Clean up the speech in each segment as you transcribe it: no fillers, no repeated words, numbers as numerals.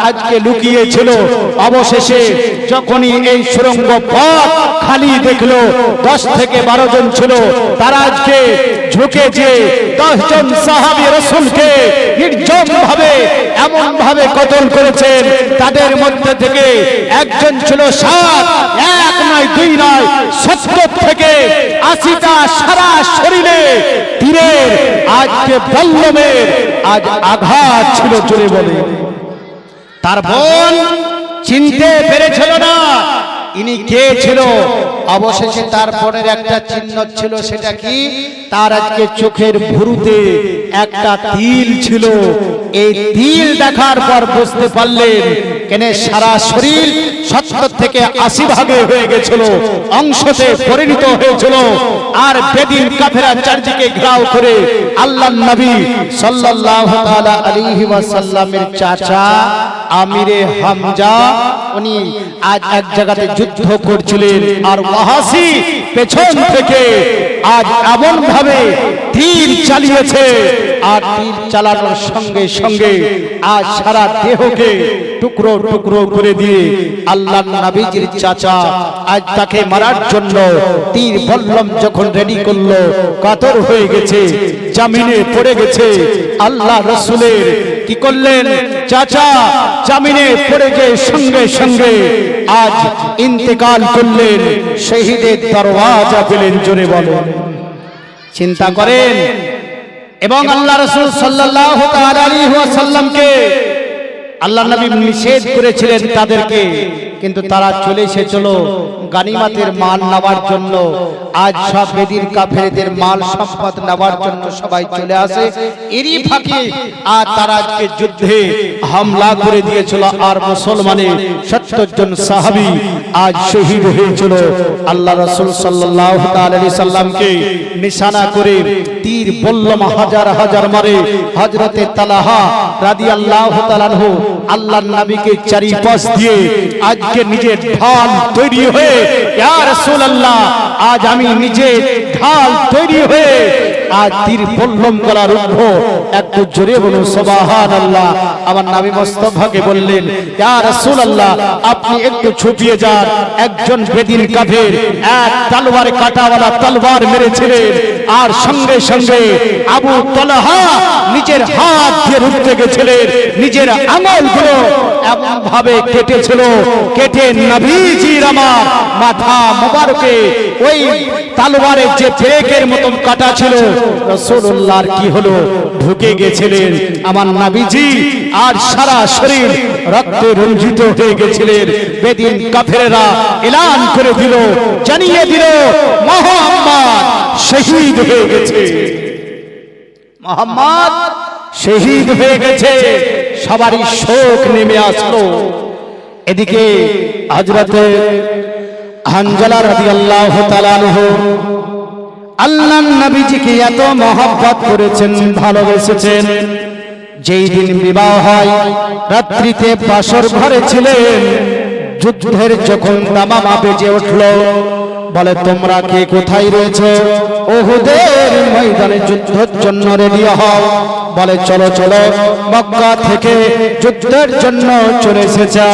আজকে লুকিয়েছিল। অবশেষে যখনই এই সুড়ঙ্গ পথ খালি দেখলো, 10 থেকে 12 জন ছিল, তারা আজকে ঝুঁকে যে 10 জন সাহাবী রাসূলকে নির্জম ভাবে এমন ভাবে কতল করেছেন। তাদের মধ্যে থেকে একজন ছিল 7, 1 নয় 2 নয় 70 থেকে 80টা সারা শরীরে তীরের আজকে বল্লমের আজ আঘাত ছিল। জোরে বলে তার বোন চিনতে পেরেছিল না ইনি কে ছিল। অবশেষে তারপরের একটা চিহ্ন ছিল, সেটা কি? তার আজকে চোখের ভুরুতে একটা তিল ছিল। এই তিল দেখার পর বুঝতে পারলেন কেন সারা শরীর 70 থেকে 80 ভাগে হয়ে গেছিল, অংশতে পরিণত হয়েছিল। আর বেদিন কাফেরা চারদিকে ঘেরাও করে আল্লাহর নবী সাল্লাল্লাহু তাআলা আলাইহি ওয়াসাল্লামের চাচা আমিরে হামজা উনি আজ এক জায়গাতে যুদ্ধ করছিলেন। আর ওয়াহাসি পেছন থেকে আজ এমন ভাবে তীর চালিয়েছে, আর তীর চালানোর সঙ্গে সঙ্গে আজ সারা দেহকে টুকরো টুকরো করে দিয়ে আল্লাহর নবীজির চাচা আজ তাকে মারার জন্য তীর বল্লম যখন রেডি করলো, কাতর হয়ে গেছে, জামিনে পড়ে গেছে। আল্লাহ রাসূলের কি করলেন? চাচা জামিনে পড়ে গিয়ে সঙ্গে সঙ্গে আজ ইন্তেকাল করলেন, শহীদের দরওয়াজা পেলেন। জোরে বলেন, চিন্তা করেন। এবং আল্লাহ রাসূল সাল্লাল্লাহু তাআলা আলাইহি ওয়াসাল্লামকে আল্লাহ নবী নিষেধ করেছিলেন তাদেরকে, কিন্তু তারা চলে এসেছিল গানিমাতের মাল নেওয়ার জন্য। আজ সব বেদির কাফেরদের মাল সম্পদ নেওয়ার জন্য সবাই চলে আসে। এরই ফাঁকে আর তারা আজকে যুদ্ধে হামলা করে দিয়েছিল, আর মুসলমানের 70 জন সাহাবী আজ শহীদ হয়েছিল। আল্লাহ রাসূল সাল্লাল্লাহু তাআলা আলাইহি সাল্লামকে নিশানা করে তীর বল্লম হাজার হাজার মারে হযরতে তালহা রাদিয়াল্লাহু তাআলা আনহু আল্লাহর নবীকে চারিপাশ দিয়ে আজকে নিজে ঢাল তৈরি হয়ে, ইয়া রাসূলুল্লাহ আজ আমি নিজে ঢাল তৈরি হয়ে আজ তীর বল্লম করার উঠবো। একটু জোরে বলুন সুবহানাল্লাহ। আমার নবী মুস্তাফাকে বললেন, ইয়া রাসূলুল্লাহ আপনি একটু ছুটিয়ে যান। একজন বেদিন কাফের এক তলোয়ারে কাঁটাওয়ালা তলোয়ার মেরেছিলেন, আর সঙ্গে সঙ্গে আবু তালহা নিজের হাত দিয়ে রুখতে গেছিলেন, নিজের আঙুলগুলো এমন ভাবে কেটেছিল, কেটে নবীজির আমার মাথা মোবারকে ওই তলোয়ারের যে ব্রেকের মতন কাটা ছিল, রাসূলুল্লাহর কি হলো? ঢুকে গেছিলেন আমার নবীজি, আর সারা শরীর রক্তে রঞ্জিত হয়ে গেছিলেন। বেদিন কাফেররা এলান করে দিল, জানিয়ে দিল মুহাম্মদ শহীদ হয়ে গেছে, মুহাম্মদ শহীদ হয়ে গেছে। সবারই শোক নেমে আসলো। এদিকে হযরতে হানজালা রাদিয়াল্লাহু তাআলা আনহু আল্লাহর নবীজিকে এত মহব্বত করেছেন, ভালোবেসেছেন। যেই দিন বিবাহ হয় রাত্রিতে বাসর ঘরে ছিলেন। যুদ্ধের যখন দামামা বেজে উঠল, বলে তোমরা কে কোথায় রয়েছে? উহুদের ময়দানে যুদ্ধের জন্য রেডি হও। বলে চলো চলো, মক্কা থেকে যুদ্ধের জন্য চলে এসেছে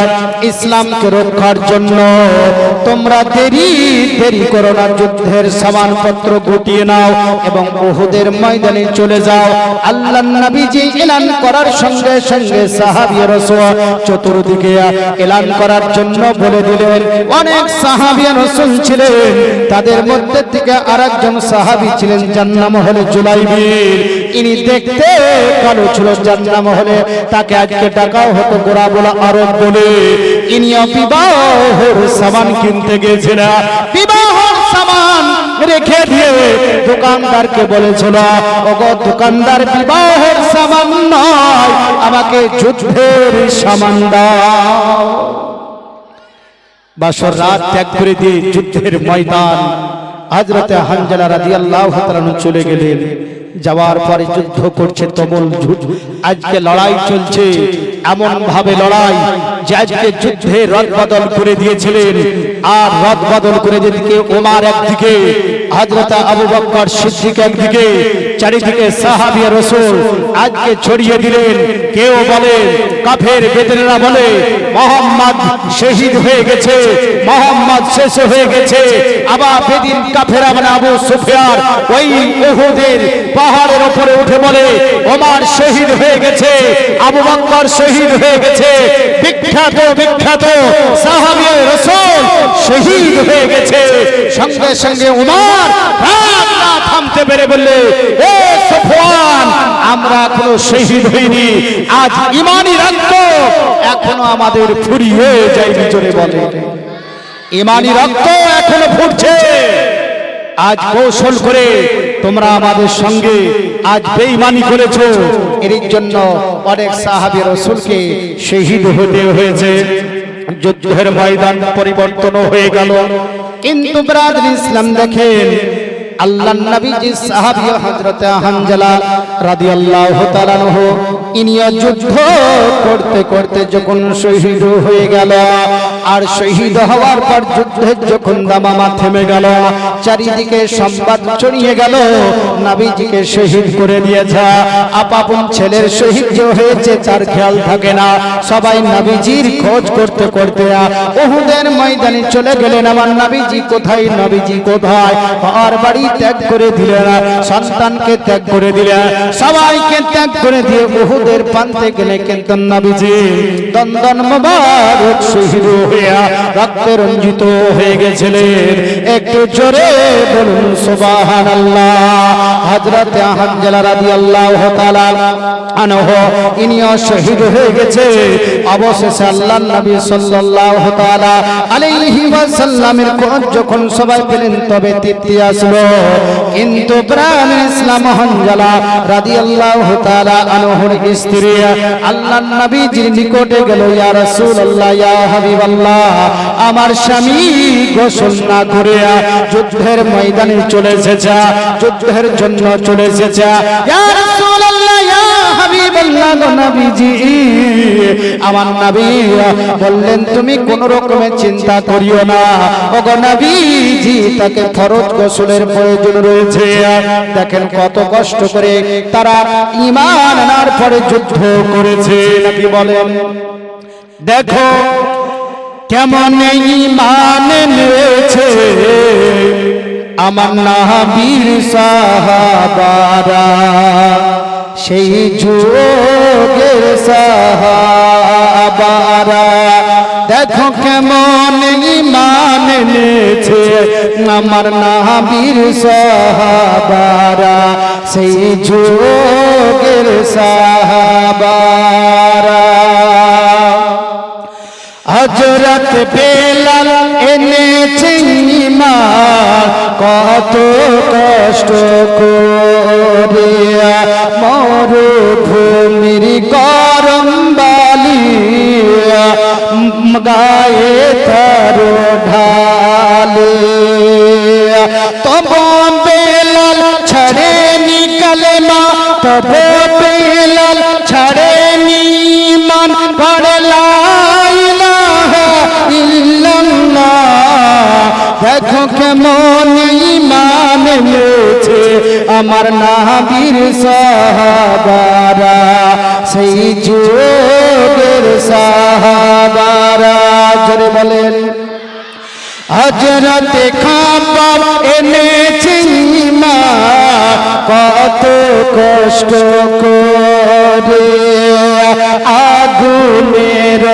ইসলামকে রক্ষার জন্য। তোমরা দেরি করো না, যুদ্ধের সামানপত্র গুটিয়ে নাও এবং উহুদের ময়দানে চলে যাও। আল্লাহর নবীজি এলান করার সঙ্গে সঙ্গে সাহাবী রাসূল চতুর্দিকে এলান করার জন্য বলে দিলেন। অনেক সাহাবী রাসূল ছিলেন, তাদের মধ্যে থেকে আরেকজন সাহাবী ছিলেন, যার নাম হলো জুলাইবির। ইনি দেখতে কালো ছিল, যার নাম হলে তাকে আজকে ডাকাও হতো গোরাবুল আরব বলে। ইনি বিবাহের সামান কিনতে গেছিলেন, বিবাহের সামান রেখে দিয়ে দোকানদারকে বলেছিল, ওগো দোকানদার বিবাহের সামান নয়, আমাকে যুদ্ধের সামান দাও। বাসর রাত ত্যাগ করে দিয়ে যুদ্ধের ময়দান হযরতে হানজালা রাদিয়াল্লাহু তাআলা চলে গেলেন। যাওয়ার পরে যুদ্ধ করছে তবল যুদ্ধ, আজকে লড়াই চলছে। এমন ভাবে লড়াই যে আজকে যুদ্ধে রদ বদল করে দিয়েছিলেন। আর রদ বদল করে যেদিকে ওমর একদিকে, হযরত আবু বকর সিদ্দিক একদিকে, চারিদিকে সাহাবী রাসূল আজকে ছড়িয়ে দিলেন। কেউ বলে কাফের বেদেরা বলে মুহাম্মদ শহীদ হয়ে গেছে, মুহাম্মদ শেষ হয়ে গেছে। আবার বেদিন কাফেরা মানে আবু সুফিয়ান ওই উহুদের পাহাড়ের উপরে উঠে বলে ওমর শহীদ হয়ে গেছে, আবু বকর শহীদ হয়ে গেছে। বিখ্যাত বিখ্যাত সাহাবী রাসূল শহীদ হয়ে গেছে। সঙ্গে সঙ্গে ওমর রাগ না থামতে পেরে বললে ও সুফিয়ান আমরা এখনো শহীদ হইনি, আজ ঈমানি রক্ত এখনো আমাদের ফুরিয়ে যায়নি। জোরে বলে ঈমানি রক্ত এখনো ফুটছে। আজ কৌশল করে তোমরা আমাদের সঙ্গে আজ বেঈমানি করেছো, এর জন্য অনেক সাহাবী রাসূলকে শহীদ হতে হয়েছে। যুদ্ধের ময়দান পরিবর্তন হয়ে গেল। কিন্তু ব্রাদার ইসলাম দেখেন আল্লাহর নবীজি সাহাবী হযরত হানজালা রাদিয়াল্লাহু তাআলা আনহু ইনিও যুদ্ধ করতে করতে যখন শহীদ হয়ে গেল, আর শহীদ হওয়ার পর যুদ্ধের যখন দামামা থেমে গেল, চারিদিকে সংবাদ ছড়িয়ে গেল নবীজিকে শহীদ করে দিয়েছে। আপাপন ছেলের শহীদ যে হয়েছে তার খেয়াল থাকে না, সবাই নবীজির খোঁজ করতে করতে উহুদের ময়দানে চলে গেলেন। আমার নবীজি কোথায়, নবীজি কোথায়? আর বাড়ি ত্যাগ করে দিলেন, সন্তানকে ত্যাগ করে দিলেন, সবাইকে ত্যাগ করে দিয়ে উহুদের প্রান্তে গেলে কিন্তু নবীজি দন্দন মোবারক শহীদ হয়ে রক্তে রঞ্জিত হয়ে গেছিলেন। একটু জোরে বলুন সুবহানাল্লাহ। হযরত হানজালা রাদিয়াল্লাহু তাআলা আনহু ইনিও শহীদ হয়ে গেছে। অবশেষে আল্লাহর নবী সাল্লাল্লাহু তাআলা আলাইহি ওয়াসাল্লামের খোঁজ যখন সবাই পেলেন তবে তৃপ্তি আসলো। কিন্তু প্রাণ ইসলাম হানজালা রাদিয়াল্লাহু তাআলা আনহুর স্ত্রী আল্লাহর নবীজির নিকটে গেল, ইয়া রাসূলুল্লাহ ইয়া হাবিবাল্লাহ আমার স্বামী গোসল না করে যুদ্ধের ময়দানে চলে এসেছে, যুদ্ধের জন্য চলে এসেছে। ইয়া রাসূলুল্লাহ ইয়া হাবিবাল্লাহ নবীজি আমার নবী বললেন তুমি কোন রকমের চিন্তা করিও না, ওগো নবীজি তাকে ফরজ গোসলের প্রয়োজন রয়েছে। দেখেন কত কষ্ট করে তারা ঈমান আনার পরে যুদ্ধ করেছে, নাকি বলেন? দেখো কেমন ঈমান এনেছে আমার নবীর সাহাবারা, সেই যুগের সাহাবারা। দেখো কেমন ঈমান এনেছে আমার নবীর সাহাবারা, সেই যুগের সাহাবারা। হযরত বেলাল এনেছে ঈমান কত কষ্ট করে, মরুভূমির গরম বালি গায়ে তার ঢালে, তব বেলাল ছাড়েনি কালেমা, তব বেলাল ছাড়েনি ঈমান, পড়ে লা ইলাহা ইল্লাল্লাহ। দেখো কেমন ঈমান এনেছে আমার নবীর সাহাবারা, সেই যুগের সাহাবারা। জোরে বলেন। হযরত খাব্বাব এনেছে ঈমান কত কষ্ট করে, আগুনের